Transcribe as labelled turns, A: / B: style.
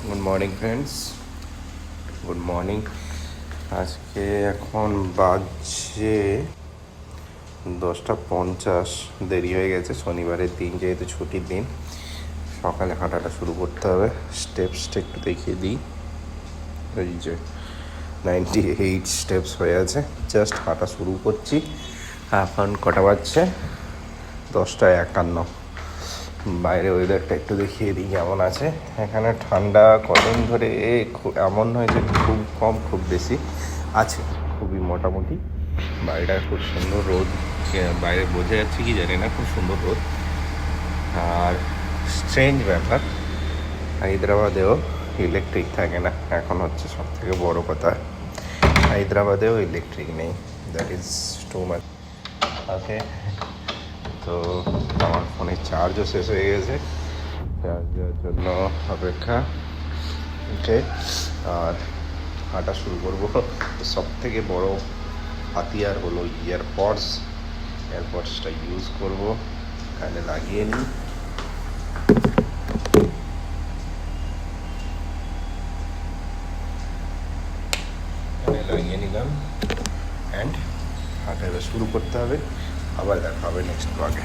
A: Good morning friends, good morning. আজকে এখন বাজছে 10:50। দেরি হয়ে গেছে, শনিবারের দিন যেহেতু ছুটির দিন। সকালে হাঁটাটা শুরু করতে হবে। স্টেপসটা একটু দেখিয়ে দিই। এই যে 98 স্টেপস হয়ে আছে। জাস্ট হাঁটা শুরু করছি। এখন কটা বাজছে? 10:51। বাইরে ওয়েদারটা একটু দেখিয়ে দিই কেমন আছে। এখানে ঠান্ডা কদিন ধরে এমন নয় যে খুব কম খুব বেশি আছে, খুবই মোটামুটি। বাইরেটা খুব সুন্দর রোদ, বাইরে বোঝা যাচ্ছে কি জানি না, খুব সুন্দর রোদ। আর স্ট্রেঞ্জ ব্যাপার, হায়দ্রাবাদেও ইলেকট্রিক থাকে না এখন, হচ্ছে সব থেকে বড়ো কথা। হায়দ্রাবাদেও ইলেকট্রিক নেই, দ্যাট ইজ টু মাচ। ওকে, তো আমার ফোনের চার্জও শেষ হয়ে গেছে, চার্জ দেওয়ার জন্য অপেক্ষা। ওকে, আর হাঁটা শুরু করবো। সব থেকে বড়ো হাতিয়ার হলো এয়ারপডসটা ইউজ করবো, কানে লাগিয়ে নিই। কানে লাগিয়ে নিলাম অ্যান্ড হাঁটা এবার শুরু করতে হবে। আবার দেখা হবে নেক্সট ব্লগে।